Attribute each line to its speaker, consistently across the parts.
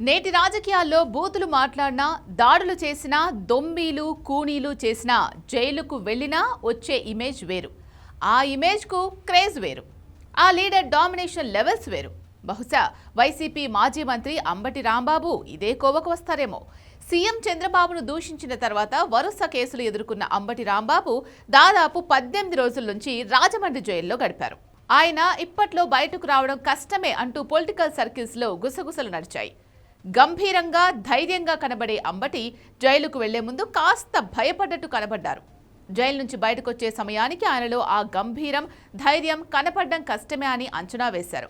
Speaker 1: నేటి రాజకీయాల్లో బూతులు మాట్లాడినా, దాడులు చేసినా, దొంబీలు కూనీలు చేసినా జైలుకు వెళ్ళినా వచ్చే ఇమేజ్ వేరు. ఆ ఇమేజ్కు క్రేజ్ వేరు. ఆ లీడర్ డామినేషన్ లెవెల్స్ వేరు. బహుశా వైసీపీ మాజీ మంత్రి అంబటి రాంబాబు ఇదే కోవకు వస్తారేమో. సీఎం చంద్రబాబును దూషించిన తర్వాత వరుస కేసులు ఎదుర్కొన్న అంబటి రాంబాబు దాదాపు 18 రోజుల నుంచి రాజమండ్రి జైల్లో గడిపారు. ఆయన ఇప్పట్లో బయటకు రావడం కష్టమే అంటూ పొలిటికల్ సర్కిల్స్లో గుసగుసలు నడిచాయి. గంభీరంగా ధైర్యంగా కనబడే అంబటి జైలుకు వెళ్లే ముందు కాస్త భయపడ్డట్టు కనబడ్డారు. జైలు నుంచి బయటకు వచ్చే సమయానికి ఆయనలో ఆ గంభీరం, ధైర్యం కనపడడం కష్టమే అని అంచనా వేశారు.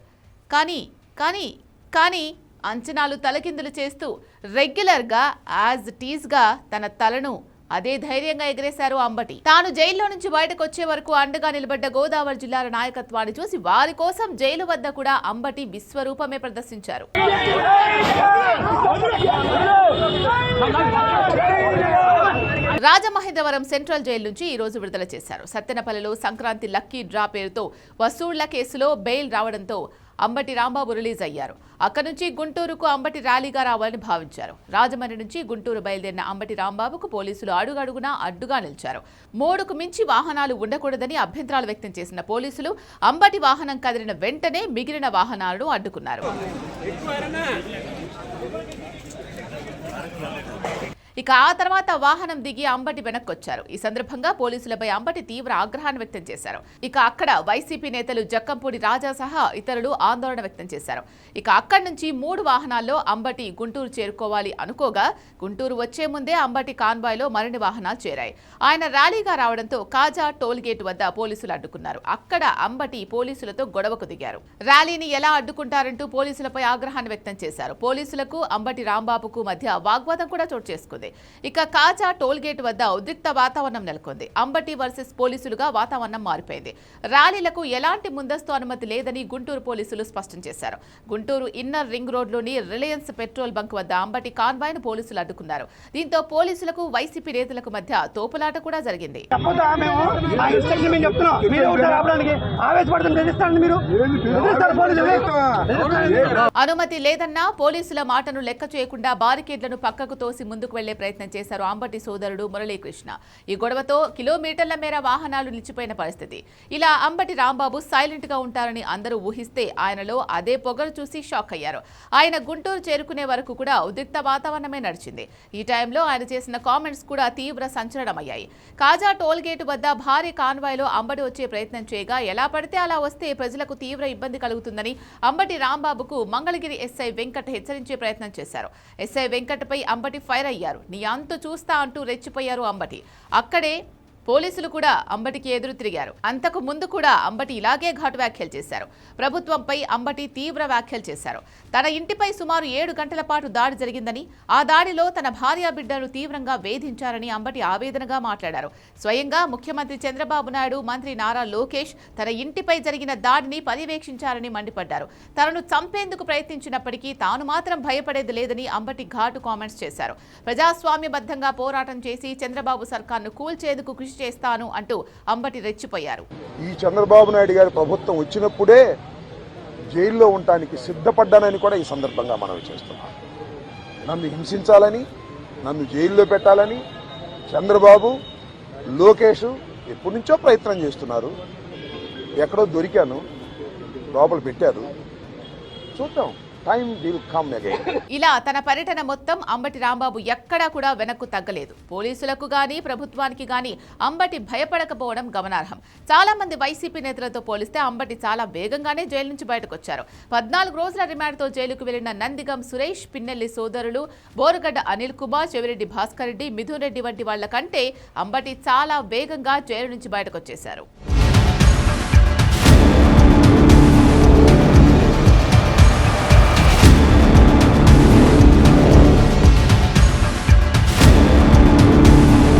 Speaker 1: కానీ అంచనాలు తలకిందులు చేస్తూ రెగ్యులర్గా యాజ్ టీజ్గా తన తలను అదే ధైర్యంగా ఎగరేశారు అంబటి. తాను జైల్లో నుంచి బయటకు వచ్చే వరకు అండగా నిలబడ్డ గోదావరి జిల్లాల నాయకత్వాన్ని చూసి వారి కోసం జైలు వద్ద కూడా అంబటి విశ్వరూపమే ప్రదర్శించారు. రాజమహేంద్రవరం సెంట్రల్ జైలు నుంచి ఈ రోజు విడుదల చేశారు. సత్తెనపల్లిలో సంక్రాంతి లక్కీ డ్రా పేరుతో వసూళ్ల కేసులో బెయిల్ రావడంతో అంబటి రాంబాబు రిలీజ్ అయ్యారు. అక్కడి నుంచి గుంటూరుకు అంబటి ర్యాలీగా రావాలని భావించారు. రాజమండ్రి నుంచి గుంటూరు బయలుదేరిన అంబటి రాంబాబుకు పోలీసులు అడుగడుగునా అడ్డుగా నిలిచారు. 3కు మించి వాహనాలు ఉండకూడదని అభ్యంతరాలు వ్యక్తం చేసిన పోలీసులు అంబటి వాహనం కదిలిన వెంటనే మిగిలిన వాహనాలను అడ్డుకున్నారు. ఇక ఆ తర్వాత వాహనం దిగి అంబటి వెనక్కొచ్చారు. ఈ సందర్భంగా పోలీసులపై అంబటి తీవ్ర ఆగ్రహాన్ని వ్యక్తం చేశారు. ఇక అక్కడ వైసీపీ నేతలు జక్కంపూడి రాజా సహా ఇతరులు ఆందోళన వ్యక్తం చేశారు. ఇక అక్కడి నుంచి 3 వాహనాల్లో అంబటి గుంటూరు చేరుకోవాలి అనుకోగా గుంటూరు వచ్చే ముందే అంబటి కాన్వాయ్లో మరిన్ని వాహనాలు చేరాయి. ఆయన ర్యాలీగా రావడంతో కాజా టోల్ గేట్ వద్ద పోలీసులు అడ్డుకున్నారు. అక్కడ అంబటి పోలీసులతో గొడవకు దిగారు. ర్యాలీని ఎలా అడ్డుకుంటారంటూ పోలీసులపై ఆగ్రహాన్ని వ్యక్తం చేశారు. పోలీసులకు అంబటి రాంబాబుకు మధ్య వాగ్వాదం కూడా చోటు చేసుకుంది. ఇక కాజా టోల్ గేట్ వద్ద ఉద్రిక్త వాతావరణం నెలకొంది. అంబటి వర్సెస్ పోలీసులుగా వాతావరణం మారిపోయింది. ర్యాలీలకు ఎలాంటి ముందస్తు అనుమతి లేదని గుంటూరు పోలీసులు స్పష్టం చేశారు. గుంటూరు ఇన్నర్ రింగ్ రోడ్లోని రిలయన్స్ పెట్రోల్ బంక్ వద్ద అంబటి కాన్వాయ్ను పోలీసులు అడ్డుకున్నారు. దీంతో పోలీసులకు వైసీపీ నేతలకు మధ్య తోపులాట కూడా జరిగింది. అనుమతి లేదన్నా పోలీసుల మాటను లెక్క చేయకుండా బారికేడ్లను పక్కకు తోసి ముందుకు వెళ్లే ప్రయత్నం చేశారు అంబటి సోదరుడు మురళీకృష్ణ. ఈ గొడవతో కిలోమీటర్ల మేర వాహనాలు నిలిచిపోయిన పరిస్థితి. ఇలా అంబటి రాంబాబు సైలెంట్ గా ఉంటారని అందరూ ఊహిస్తే ఆయనలో అదే పొగరు చూసి షాక్ అయ్యారు. ఆయన గుంటూరు చేరుకునే వరకు కూడా ఉద్రిక్త వాతావరణమే నడిచింది. ఈ టైంలో ఆయన చేసిన కామెంట్స్ కూడా తీవ్ర సంచలనమయ్యాయి. కాజా టోల్ గేటు వద్ద భారీ కాన్వాయ్లో అంబటి వచ్చే ప్రయత్నం చేయగా ఎలా పడితే అలా వస్తే ప్రజలకు తీవ్ర ఇబ్బంది కలుగుతుందని అంబటి రాంబాబుకు మంగళగిరి ఎస్ఐ వెంకట్ హెచ్చరించే ప్రయత్నం చేశారు. ఎస్ఐ వెంకట్పై అంబటి ఫైర్ అయ్యారు. నీ అంతు చూస్తా అంటూ రెచ్చిపోయారు అంబటి. అక్కడే పోలీసులు కూడా అంబటికి ఎదురు తిరిగారు. అంతకు ముందు కూడా అంబటి ఇలాగే ఘాటు వ్యాఖ్యలు చేశారు. ప్రభుత్వంపై అంబటి తీవ్ర వ్యాఖ్యలు చేశారు. తన ఇంటిపై సుమారు 7 గంటల పాటు దాడి జరిగిందని, ఆ దాడిలో తన భార్య బిడ్డను తీవ్రంగా వేధించారని అంబటి ఆవేదనగా మాట్లాడారు. స్వయంగా ముఖ్యమంత్రి చంద్రబాబు నాయుడు, మంత్రి నారా లోకేష్ తన ఇంటిపై జరిగిన దాడిని పర్యవేక్షించారని మండిపడ్డారు. తనను చంపేందుకు ప్రయత్నించినప్పటికీ తాను మాత్రం భయపడేది లేదని అంబటి ఘాటు కామెంట్స్ చేశారు. ప్రజాస్వామ్యబద్ధంగా పోరాటం చేసి చంద్రబాబు సర్కార్ను కూల్చేందుకు కృషి చేస్తాను అంటూ అంబటి రెచ్చిపోయారు.
Speaker 2: ఈ చంద్రబాబు నాయుడు గారి ప్రభుత్వం వచ్చినప్పుడే జైల్లో ఉండటానికి సిద్ధపడ్డానని కూడా ఈ సందర్భంగా మనం చేస్తున్నాం. నన్ను హింసించాలని, నన్ను జైల్లో పెట్టాలని చంద్రబాబు, లోకేష్ ఎప్పటి నుంచో ప్రయత్నం చేస్తున్నారు. ఎక్కడో దొరికాను, లోపల పెట్టారు. చూద్దాం.
Speaker 1: ఇలా తన పర్యటన మొత్తం అంబటి రాంబాబు ఎక్కడా కూడా వెనక్కు తగ్గలేదు. పోలీసులకు గానీ ప్రభుత్వానికి గానీ అంబటి భయపడకపోవడం గమనార్హం. చాలా మంది వైసీపీ నేతలతో పోలిస్తే అంబటి చాలా వేగంగానే జైలు నుంచి బయటకు వచ్చారు. 14 రోజుల రిమాండ్తో జైలుకు వెళ్లిన నందిగం సురేష్, పిన్నెల్లి సోదరులు, బోరుగడ్డ అనిల్ కుమార్, చెవిరెడ్డి భాస్కర్ రెడ్డి, మిథున్ రెడ్డి వంటి వాళ్ల కంటే అంబటి చాలా వేగంగా జైలు నుంచి బయటకు వచ్చేశారు.